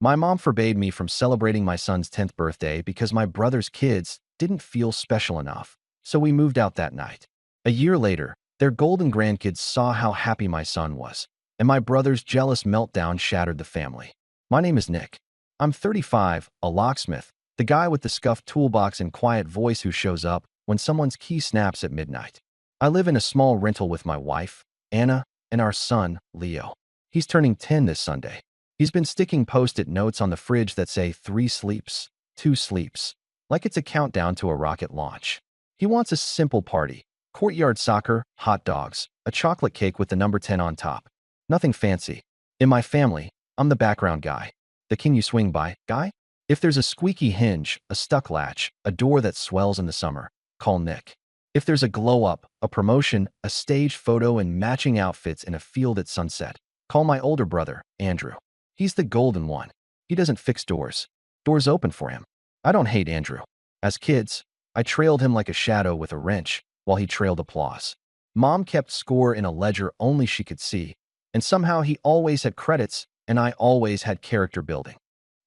My mom forbade me from celebrating my son's 10th birthday because my brother's kids didn't feel special enough, so we moved out that night. A year later, their golden grandkids saw how happy my son was, and my brother's jealous meltdown shattered the family. My name is Nick. I'm 35, a locksmith, the guy with the scuffed toolbox and quiet voice who shows up when someone's key snaps at midnight. I live in a small rental with my wife, Anna, and our son, Leo. He's turning 10 this Sunday. He's been sticking post-it notes on the fridge that say 3 sleeps, 2 sleeps, like it's a countdown to a rocket launch. He wants a simple party: courtyard soccer, hot dogs, a chocolate cake with the number 10 on top. Nothing fancy. In my family, I'm the background guy. The can you swing by guy? If there's a squeaky hinge, a stuck latch, a door that swells in the summer, call Nick. If there's a glow-up, a promotion, a stage photo, and matching outfits in a field at sunset, call my older brother, Andrew. He's the golden one. He doesn't fix doors. Doors open for him. I don't hate Andrew. As kids, I trailed him like a shadow with a wrench while he trailed applause. Mom kept score in a ledger only she could see, and somehow he always had credits and I always had character building.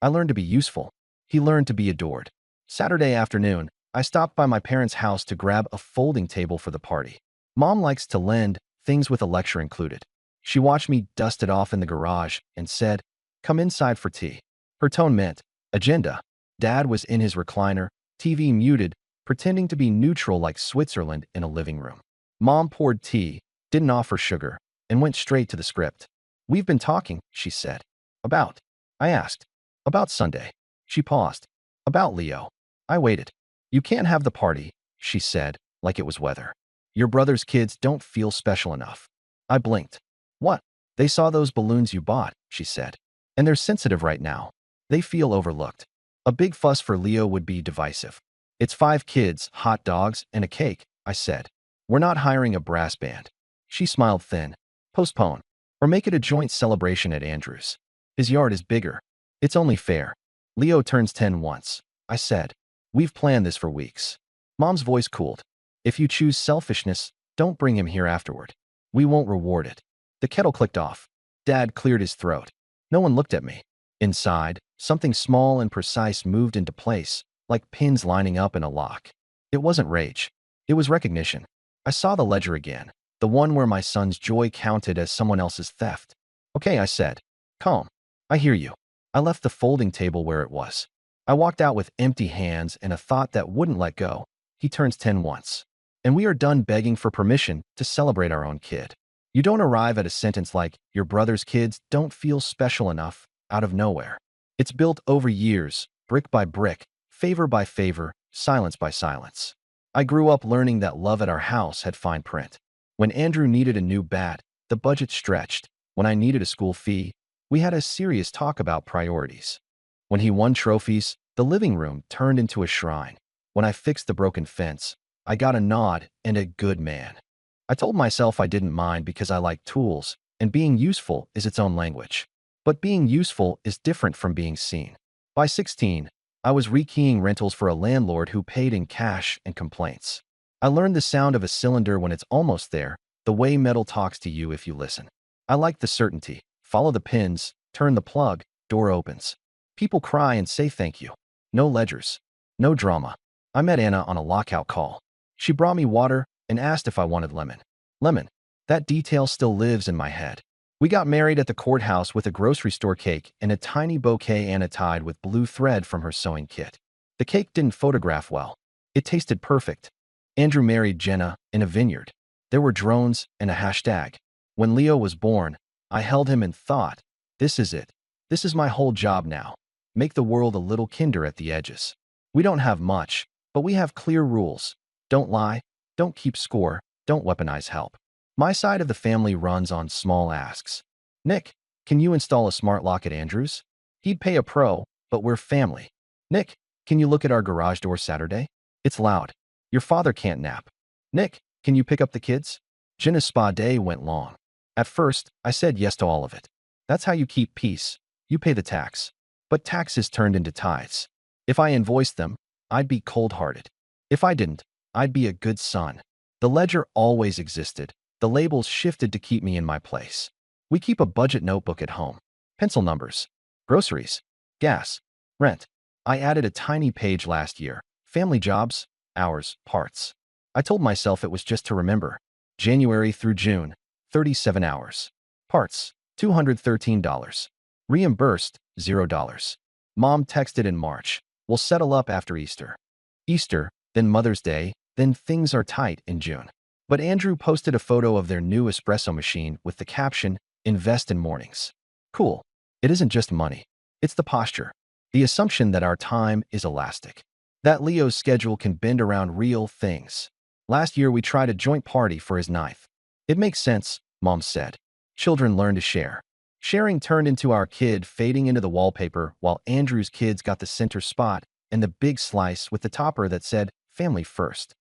I learned to be useful. He learned to be adored. Saturday afternoon, I stopped by my parents' house to grab a folding table for the party. Mom likes to lend things with a lecture included. She watched me dust it off in the garage and said, "Come inside for tea." Her tone meant agenda. Dad was in his recliner, TV muted, pretending to be neutral like Switzerland in a living room. Mom poured tea, didn't offer sugar, and went straight to the script. "We've been talking," she said. "About?" I asked. "About Sunday." She paused. "About Leo." I waited. "You can't have the party," she said, like it was weather. "Your brother's kids don't feel special enough." I blinked. "What?" "They saw those balloons you bought," she said. "And they're sensitive right now. They feel overlooked. A big fuss for Leo would be divisive." "It's 5 kids, hot dogs, and a cake," I said. "We're not hiring a brass band." She smiled thin. "Postpone. Or make it a joint celebration at Andrew's. His yard is bigger. It's only fair. Leo turns 10 once," I said. "We've planned this for weeks." Mom's voice cooled. "If you choose selfishness, don't bring him here afterward. We won't reward it." The kettle clicked off. Dad cleared his throat. No one looked at me. Inside, something small and precise moved into place, like pins lining up in a lock. It wasn't rage. It was recognition. I saw the ledger again, the one where my son's joy counted as someone else's theft. "Okay," I said. "Calm. I hear you." I left the folding table where it was. I walked out with empty hands and a thought that wouldn't let go. He turns 10 once. And we are done begging for permission to celebrate our own kid. You don't arrive at a sentence like, "Your brother's kids don't feel special enough," out of nowhere. It's built over years, brick by brick, favor by favor, silence by silence. I grew up learning that love at our house had fine print. When Andrew needed a new bat, the budget stretched. When I needed a school fee, we had a serious talk about priorities. When he won trophies, the living room turned into a shrine. When I fixed the broken fence, I got a nod and a good man. I told myself I didn't mind because I liked tools, and being useful is its own language. But being useful is different from being seen. By 16, I was rekeying rentals for a landlord who paid in cash and complaints. I learned the sound of a cylinder when it's almost there, the way metal talks to you if you listen. I liked the certainty. Follow the pins, turn the plug, door opens. People cry and say thank you. No ledgers. No drama. I met Anna on a lockout call. She brought me water and asked if I wanted lemon. Lemon. That detail still lives in my head. We got married at the courthouse with a grocery store cake and a tiny bouquet Anna tied with blue thread from her sewing kit. The cake didn't photograph well. It tasted perfect. Andrew married Jenna in a vineyard. There were drones and a hashtag. When Leo was born, I held him and thought, this is it. This is my whole job now. Make the world a little kinder at the edges. We don't have much, but we have clear rules. Don't lie. Don't keep score. Don't weaponize help. My side of the family runs on small asks. "Nick, can you install a smart lock at Andrew's?" He'd pay a pro, but we're family. "Nick, can you look at our garage door Saturday? It's loud. Your father can't nap." "Nick, can you pick up the kids?" Jenna's spa day went long. At first, I said yes to all of it. That's how you keep peace. You pay the tax. But taxes turned into tithes. If I invoiced them, I'd be cold-hearted. If I didn't, I'd be a good son. The ledger always existed. The labels shifted to keep me in my place. We keep a budget notebook at home. Pencil numbers. Groceries. gas, rent. I added a tiny page last year. Family jobs, hours, parts. I told myself it was just to remember. January through June, 37 hours. Parts, $213. Reimbursed, $0. Mom texted in March. We'll settle up after Easter. Easter, then Mother's Day, then things are tight in June. But Andrew posted a photo of their new espresso machine with the caption, "Invest in mornings." Cool. It isn't just money. It's the posture. The assumption that our time is elastic. That Leo's schedule can bend around real things. Last year, we tried a joint party for his ninth. It makes sense, Mom said. Children learn to share. Sharing turned into our kid fading into the wallpaper while Andrew's kids got the center spot and the big slice with the topper that said, "Family first."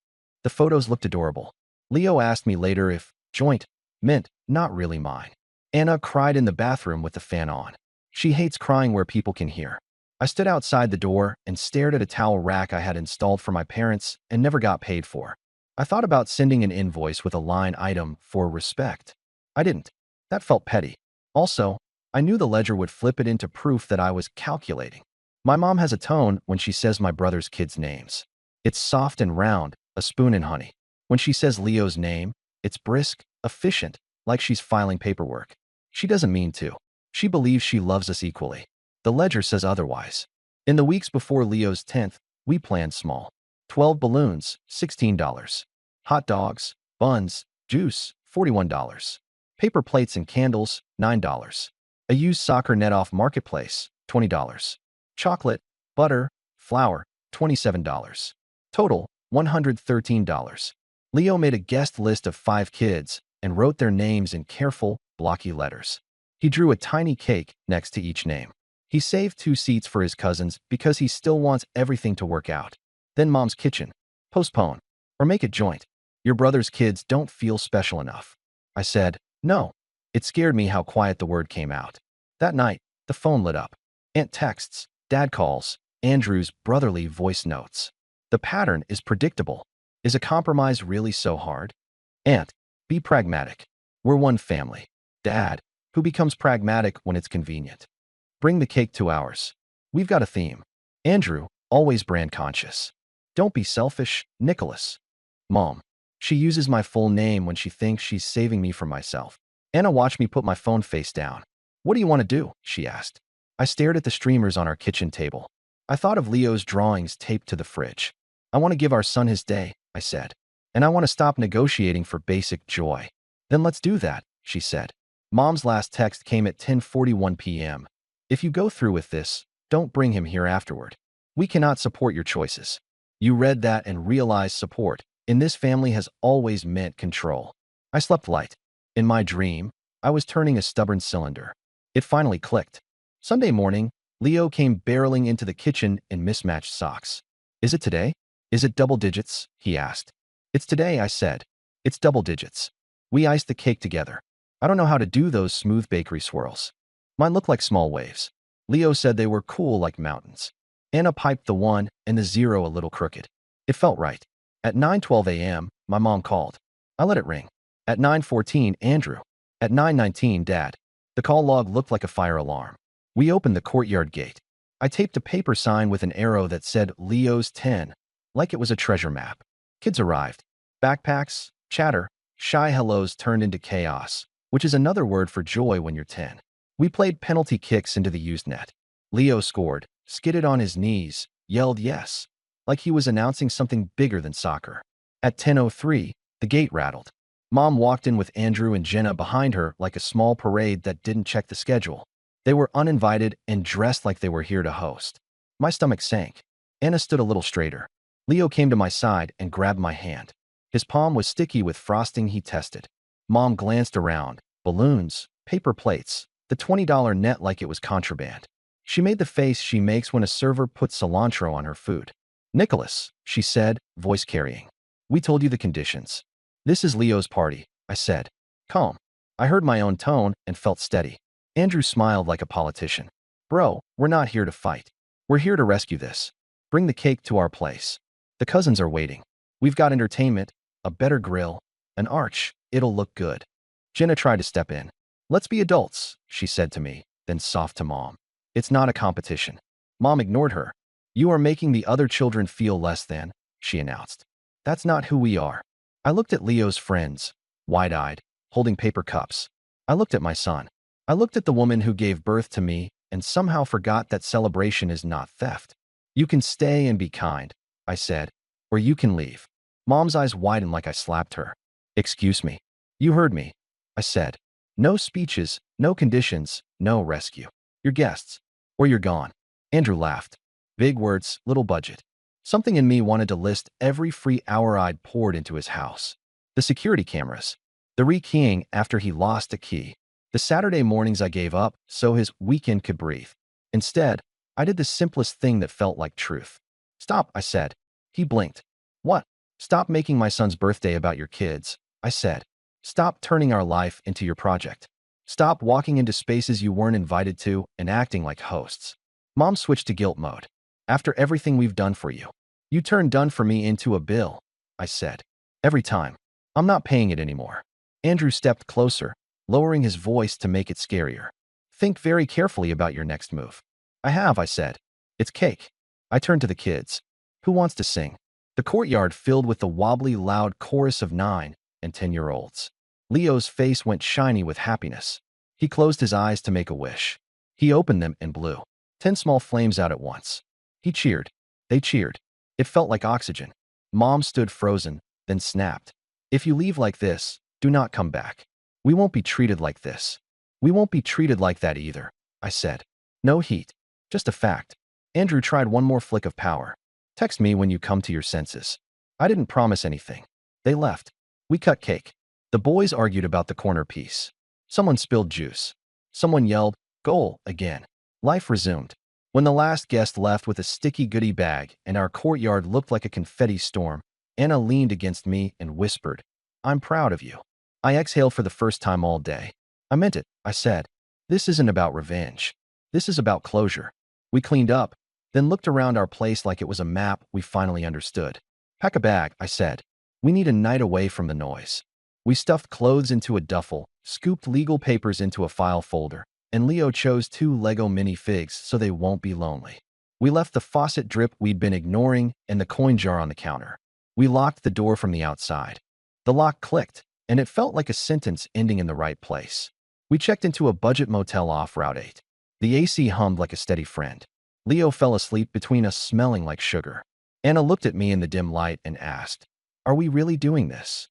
The photos looked adorable. Leo asked me later if joint meant not really mine. Anna cried in the bathroom with the fan on. She hates crying where people can hear. I stood outside the door and stared at a towel rack I had installed for my parents and never got paid for. I thought about sending an invoice with a line item for respect. I didn't. That felt petty. Also, I knew the ledger would flip it into proof that I was calculating. My mom has a tone when she says my brother's kids' names. It's soft and round, a spoon and honey. When she says Leo's name, it's brisk, efficient, like she's filing paperwork. She doesn't mean to. She believes she loves us equally. The ledger says otherwise. In the weeks before Leo's 10th, we planned small. 12 balloons, $16. Hot dogs, buns, juice, $41. Paper plates and candles, $9. A used soccer net off Marketplace, $20. Chocolate, butter, flour, $27. Total, $113. Leo made a guest list of 5 kids and wrote their names in careful, blocky letters. He drew a tiny cake next to each name. He saved 2 seats for his cousins because he still wants everything to work out. Then Mom's kitchen. Postpone. Or make it joint. Your brother's kids don't feel special enough. I said, no. It scared me how quiet the word came out. That night, the phone lit up. Aunt texts, Dad calls, Andrew's brotherly voice notes. The pattern is predictable. Is a compromise really so hard? Aunt, be pragmatic. We're one family. Dad, who becomes pragmatic when it's convenient. Bring the cake to ours. We've got a theme. Andrew, always brand conscious. Don't be selfish, Nicholas. Mom. She uses my full name when she thinks she's saving me from myself. Anna watched me put my phone face down. What do you want to do? She asked. I stared at the streamers on our kitchen table. I thought of Leo's drawings taped to the fridge. I want to give our son his day, I said. And I want to stop negotiating for basic joy. Then let's do that, she said. Mom's last text came at 10:41 p.m. If you go through with this, don't bring him here afterward. We cannot support your choices. You read that and realized support in this family has always meant control. I slept light. In my dream, I was turning a stubborn cylinder. It finally clicked. Sunday morning, Leo came barreling into the kitchen in mismatched socks. Is it today? Is it double digits? He asked. It's today, I said. It's double digits. We iced the cake together. I don't know how to do those smooth bakery swirls. Mine look like small waves. Leo said they were cool like mountains. Anna piped the 1 and the 0 a little crooked. It felt right. At 9:12 a.m., my mom called. I let it ring. At 9:14, Andrew. At 9:19, Dad. The call log looked like a fire alarm. We opened the courtyard gate. I taped a paper sign with an arrow that said Leo's 10, like it was a treasure map. Kids arrived. Backpacks, chatter, shy hellos turned into chaos, which is another word for joy when you're 10. We played penalty kicks into the used net. Leo scored, skidded on his knees, yelled yes, like he was announcing something bigger than soccer. At 10:03, the gate rattled. Mom walked in with Andrew and Jenna behind her like a small parade that didn't check the schedule. They were uninvited and dressed like they were here to host. My stomach sank. Anna stood a little straighter. Leo came to my side and grabbed my hand. His palm was sticky with frosting he tested. Mom glanced around. Balloons, paper plates, the $20 net like it was contraband. She made the face she makes when a server puts cilantro on her food. Nicholas, she said, voice carrying. We told you the conditions. This is Leo's party, I said. Calm. I heard my own tone and felt steady. Andrew smiled like a politician. Bro, we're not here to fight. We're here to rescue this. Bring the cake to our place. The cousins are waiting. We've got entertainment, a better grill, an arch. It'll look good. Jenna tried to step in. Let's be adults, she said to me, then soft to Mom. It's not a competition. Mom ignored her. You are making the other children feel less than, she announced. That's not who we are. I looked at Leo's friends, wide-eyed, holding paper cups. I looked at my son. I looked at the woman who gave birth to me and somehow forgot that celebration is not theft. You can stay and be kind, I said, or you can leave. Mom's eyes widened like I slapped her. Excuse me. You heard me, I said. No speeches, no conditions, no rescue. You're guests, or you're gone. Andrew laughed. Big words, little budget. Something in me wanted to list every free hour I'd poured into his house. The security cameras. The rekeying after he lost a key. The Saturday mornings I gave up so his weekend could breathe. Instead, I did the simplest thing that felt like truth. Stop, I said. He blinked. What? Stop making my son's birthday about your kids, I said. Stop turning our life into your project. Stop walking into spaces you weren't invited to and acting like hosts. Mom switched to guilt mode. After everything we've done for you. You turned done for me into a bill, I said. Every time. I'm not paying it anymore. Andrew stepped closer, lowering his voice to make it scarier. Think very carefully about your next move. I have, I said. It's cake. I turned to the kids. Who wants to sing? The courtyard filled with the wobbly, loud chorus of 9 and 10-year-olds. Leo's face went shiny with happiness. He closed his eyes to make a wish. He opened them and blew 10 small flames out at once. He cheered. They cheered. It felt like oxygen. Mom stood frozen, then snapped. If you leave like this, do not come back. We won't be treated like this. We won't be treated like that either, I said. No heat. Just a fact. Andrew tried one more flick of power. Text me when you come to your senses. I didn't promise anything. They left. We cut cake. The boys argued about the corner piece. Someone spilled juice. Someone yelled, "Goal," again. Life resumed. When the last guest left with a sticky goodie bag and our courtyard looked like a confetti storm, Anna leaned against me and whispered, "I'm proud of you." I exhaled for the first time all day. I meant it, I said. This isn't about revenge. This is about closure. We cleaned up, then looked around our place like it was a map we finally understood. Pack a bag, I said. We need a night away from the noise. We stuffed clothes into a duffel, scooped legal papers into a file folder, and Leo chose 2 Lego minifigs so they won't be lonely. We left the faucet drip we'd been ignoring and the coin jar on the counter. We locked the door from the outside. The lock clicked, and it felt like a sentence ending in the right place. We checked into a budget motel off Route 8. The AC hummed like a steady friend. Leo fell asleep between us, smelling like sugar. Anna looked at me in the dim light and asked, "Are we really doing this?"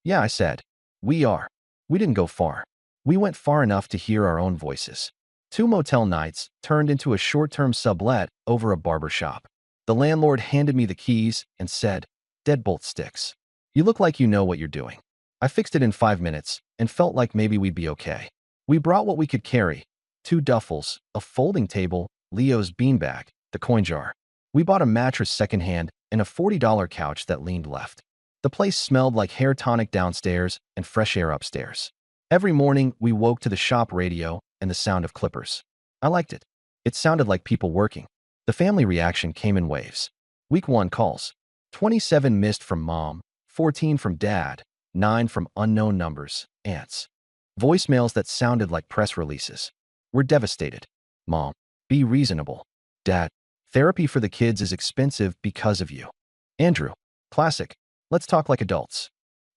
Yeah, I said. We are. We didn't go far. We went far enough to hear our own voices. 2 motel nights turned into a short-term sublet over a barber shop. The landlord handed me the keys and said, "Deadbolt sticks. You look like you know what you're doing." I fixed it in 5 minutes and felt like maybe we'd be okay. We brought what we could carry: 2 duffels, a folding table, Leo's beanbag, the coin jar. We bought a mattress secondhand and a $40 couch that leaned left. The place smelled like hair tonic downstairs and fresh air upstairs. Every morning, we woke to the shop radio and the sound of clippers. I liked it. It sounded like people working. The family reaction came in waves. Week 1 calls. 27 missed from mom, 14 from dad, 9 from unknown numbers, aunts. Voicemails that sounded like press releases. We're devastated. Mom, be reasonable. Dad, therapy for the kids is expensive because of you. Andrew, classic. Let's talk like adults.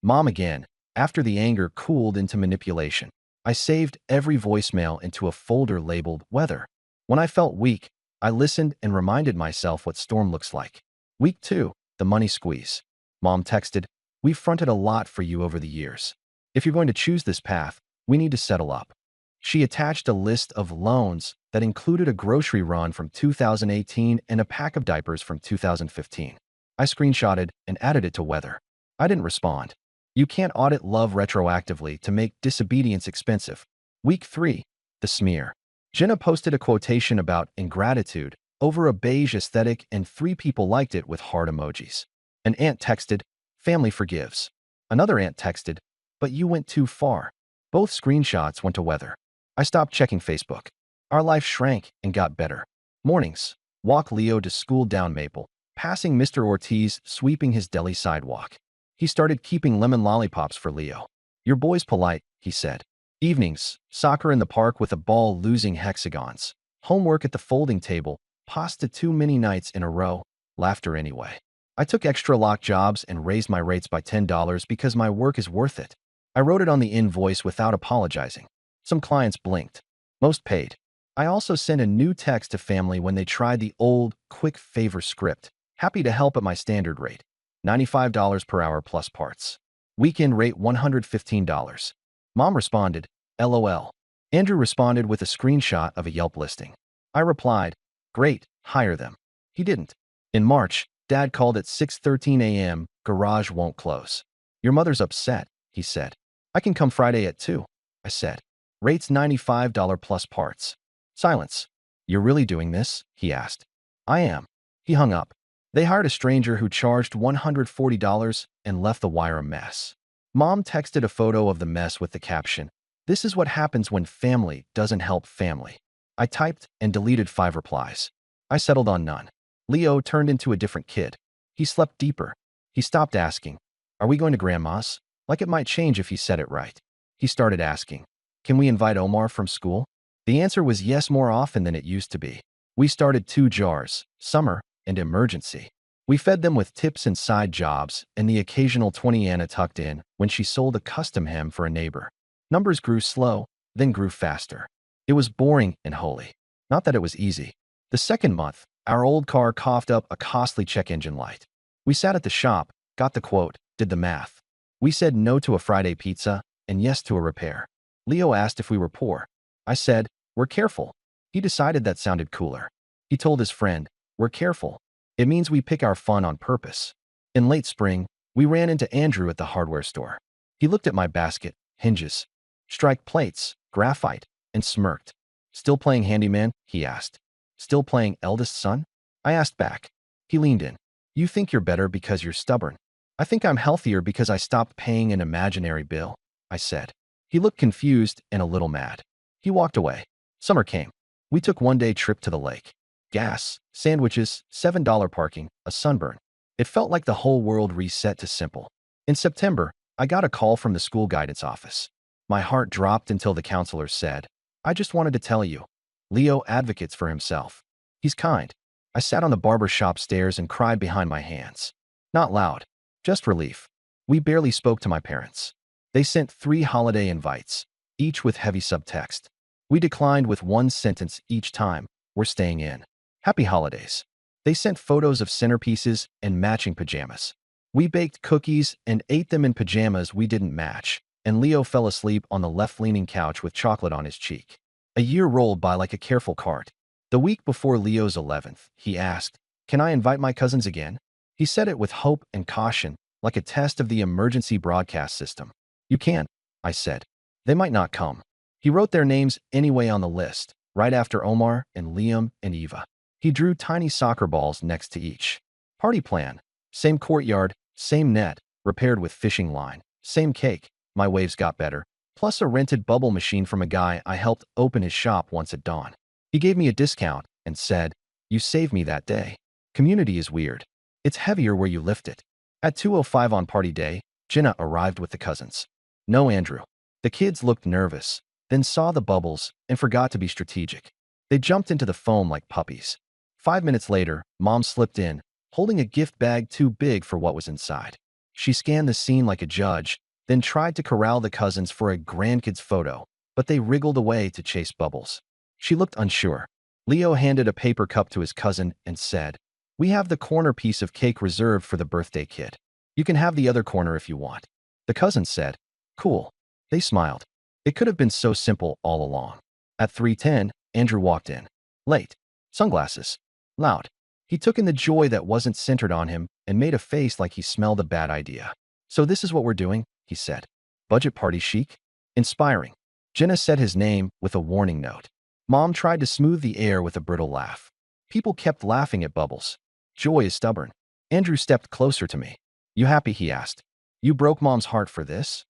Mom again, after the anger cooled into manipulation. I saved every voicemail into a folder labeled weather. When I felt weak, I listened and reminded myself what storm looks like. Week 2, the money squeeze. Mom texted, "We've fronted a lot for you over the years. If you're going to choose this path, we need to settle up." She attached a list of loans that included a grocery run from 2018 and a pack of diapers from 2015. I screenshotted and added it to weather. I didn't respond. You can't audit love retroactively to make disobedience expensive. Week 3, the smear. Jenna posted a quotation about ingratitude over a beige aesthetic and 3 people liked it with heart emojis. An aunt texted, "Family forgives." Another aunt texted, "But you went too far." Both screenshots went to weather. I stopped checking Facebook. Our life shrank and got better. Mornings, walk Leo to school down Maple, passing Mr. Ortiz sweeping his deli sidewalk. He started keeping lemon lollipops for Leo. "Your boy's polite," he said. Evenings, soccer in the park with a ball losing hexagons. Homework at the folding table, Pasta too many nights in a row. Laughter anyway. I took extra lock jobs and raised my rates by $10 because my work is worth it. I wrote it on the invoice without apologizing. Some clients blinked. Most paid. I also sent a new text to family when they tried the old, quick favor script. Happy to help at my standard rate. $95 per hour plus parts. Weekend rate $115. Mom responded, LOL. Andrew responded with a screenshot of a Yelp listing. I replied, great, hire them. He didn't. In March, Dad called at 6:13 a.m., garage won't close. Your mother's upset, he said. I can come Friday at 2, I said. Rates $95 plus parts. Silence. You're really doing this? He asked. I am. He hung up. They hired a stranger who charged $140 and left the wire a mess. Mom texted a photo of the mess with the caption, this is what happens when family doesn't help family. I typed and deleted 5 replies. I settled on none. Leo turned into a different kid. He slept deeper. He stopped asking, are we going to Grandma's? Like it might change if he said it right. He started asking, can we invite Omar from school? The answer was yes more often than it used to be. We started 2 jars, summer and emergency. We fed them with tips and side jobs and the occasional 20 Anna tucked in when she sold a custom hem for a neighbor. Numbers grew slow, then grew faster. It was boring and holy. Not that it was easy. The second month, our old car coughed up a costly check engine light. We sat at the shop, got the quote, did the math. We said no to a Friday pizza and yes to a repair. Leo asked if we were poor. I said, we're careful. He decided that sounded cooler. He told his friend, we're careful. It means we pick our fun on purpose. In late spring, we ran into Andrew at the hardware store. He looked at my basket, hinges, strike plates, graphite, and smirked. Still playing handyman? He asked. Still playing eldest son? I asked back. He leaned in. You think you're better because you're stubborn. I think I'm healthier because I stopped paying an imaginary bill, I said. He looked confused and a little mad. He walked away. Summer came. We took one-day trip to the lake. Gas, sandwiches, $7 parking, a sunburn. It felt like the whole world reset to simple. In September, I got a call from the school guidance office. My heart dropped until the counselor said, I just wanted to tell you. Leo advocates for himself. He's kind. I sat on the barber shop stairs and cried behind my hands. Not loud, just relief. We barely spoke to my parents. They sent 3 holiday invites, each with heavy subtext. We declined with one sentence each time, we're staying in. Happy holidays. They sent photos of centerpieces and matching pajamas. We baked cookies and ate them in pajamas we didn't match, and Leo fell asleep on the left-leaning couch with chocolate on his cheek. A year rolled by like a careful cart. The week before Leo's 11th, he asked, can I invite my cousins again? He said it with hope and caution, like a test of the emergency broadcast system. You can, I said. They might not come. He wrote their names anyway on the list, right after Omar and Liam and Eva. He drew tiny soccer balls next to each. Party plan. Same courtyard, same net, repaired with fishing line, same cake, my waves got better, plus a rented bubble machine from a guy I helped open his shop once at dawn. He gave me a discount and said, you saved me that day. Community is weird. It's heavier where you lift it. At 2:05 on party day, Jenna arrived with the cousins. No Andrew. The kids looked nervous, then saw the bubbles and forgot to be strategic. They jumped into the foam like puppies. 5 minutes later, Mom slipped in, holding a gift bag too big for what was inside. She scanned the scene like a judge, then tried to corral the cousins for a grandkid's photo, but they wriggled away to chase bubbles. She looked unsure. Leo handed a paper cup to his cousin and said, we have the corner piece of cake reserved for the birthday kid. You can have the other corner if you want. The cousin said, cool. They smiled. It could have been so simple all along. At 3:10, Andrew walked in. Late. Sunglasses. Loud. He took in the joy that wasn't centered on him and made a face like he smelled a bad idea. So this is what we're doing, he said. Budget party chic? Inspiring. Jenna said his name with a warning note. Mom tried to smooth the air with a brittle laugh. People kept laughing at Bubbles. Joy is stubborn. Andrew stepped closer to me. You happy? He asked. You broke Mom's heart for this?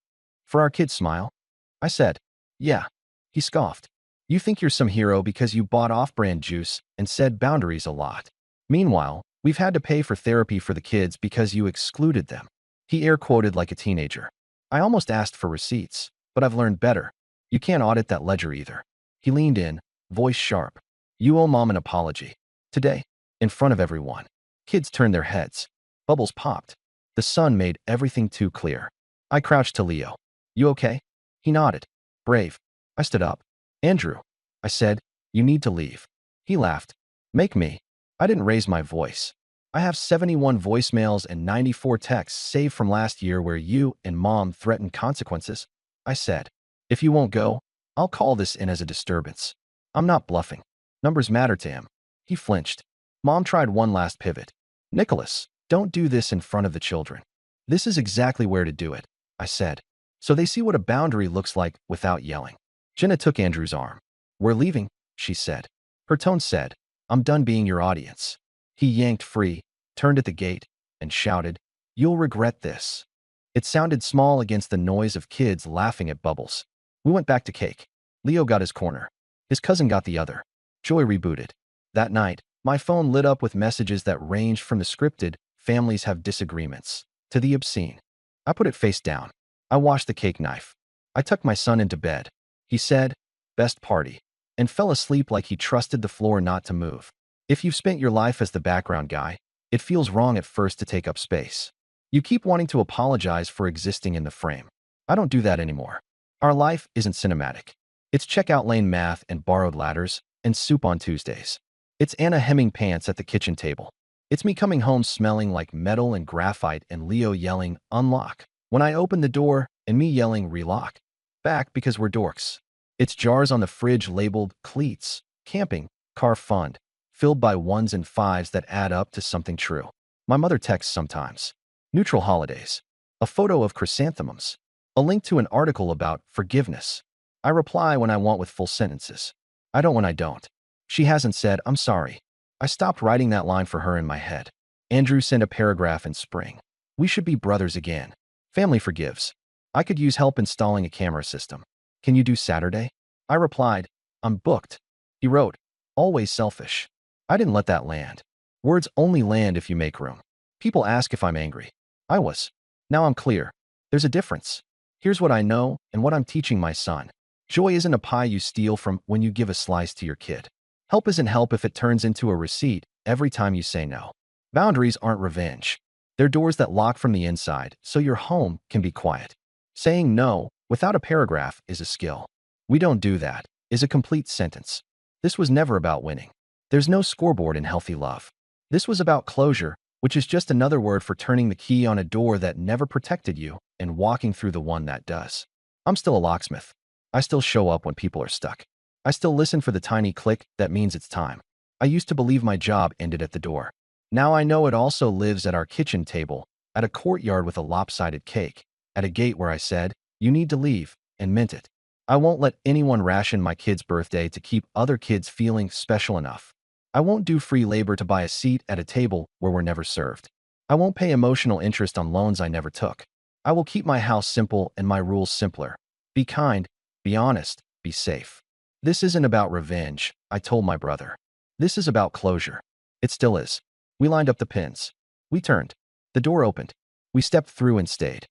For our kid's smile? I said, yeah. He scoffed. You think you're some hero because you bought off-brand juice and said boundaries a lot. Meanwhile, we've had to pay for therapy for the kids because you excluded them. He air-quoted like a teenager. I almost asked for receipts, but I've learned better. You can't audit that ledger either. He leaned in, voice sharp. You owe Mom an apology. Today, in front of everyone, kids turned their heads. Bubbles popped. The sun made everything too clear. I crouched to Leo. You okay? He nodded. Brave. I stood up. Andrew, I said, you need to leave. He laughed. Make me. I didn't raise my voice. I have 71 voicemails and 94 texts saved from last year where you and Mom threatened consequences. I said, if you won't go, I'll call this in as a disturbance. I'm not bluffing. Numbers matter to him. He flinched. Mom tried one last pivot. Nicholas, don't do this in front of the children. This is exactly where to do it, I said, so they see what a boundary looks like without yelling. Jenna took Andrew's arm. We're leaving, she said. Her tone said, I'm done being your audience. He yanked free, turned at the gate, and shouted, you'll regret this. It sounded small against the noise of kids laughing at Bubbles. We went back to cake. Leo got his corner. His cousin got the other. Joy rebooted. That night, my phone lit up with messages that ranged from the scripted, families have disagreements, to the obscene. I put it face down. I washed the cake knife. I tucked my son into bed. He said, best party, and fell asleep like he trusted the floor not to move. If you've spent your life as the background guy, it feels wrong at first to take up space. You keep wanting to apologize for existing in the frame. I don't do that anymore. Our life isn't cinematic. It's checkout lane math and borrowed ladders and soup on Tuesdays. It's Anna hemming pants at the kitchen table. It's me coming home smelling like metal and graphite and Leo yelling, unlock, when I open the door, and me yelling, relock, back because we're dorks. It's jars on the fridge labeled cleats, camping, car fund, filled by ones and fives that add up to something true. My mother texts sometimes. Neutral holidays. A photo of chrysanthemums. A link to an article about forgiveness. I reply when I want with full sentences. I don't when I don't. She hasn't said, I'm sorry. I stopped writing that line for her in my head. Andrew sent a paragraph in spring. We should be brothers again. Family forgives. I could use help installing a camera system. Can you do Saturday? I replied, I'm booked. He wrote, always selfish. I didn't let that land. Words only land if you make room. People ask if I'm angry. I was. Now I'm clear. There's a difference. Here's what I know and what I'm teaching my son. Joy isn't a pie you steal from when you give a slice to your kid. Help isn't help if it turns into a receipt every time you say no. Boundaries aren't revenge. They're doors that lock from the inside so your home can be quiet. Saying no without a paragraph is a skill. We don't do that is a complete sentence. This was never about winning. There's no scoreboard in healthy love. This was about closure, which is just another word for turning the key on a door that never protected you and walking through the one that does. I'm still a locksmith. I still show up when people are stuck. I still listen for the tiny click that means it's time. I used to believe my job ended at the door. Now I know it also lives at our kitchen table, at a courtyard with a lopsided cake, at a gate where I said, you need to leave, and meant it. I won't let anyone ration my kid's birthday to keep other kids feeling special enough. I won't do free labor to buy a seat at a table where we're never served. I won't pay emotional interest on loans I never took. I will keep my house simple and my rules simpler. Be kind, be honest, be safe. This isn't about revenge, I told my brother. This is about closure. It still is. We lined up the pins. We turned. The door opened. We stepped through and stayed.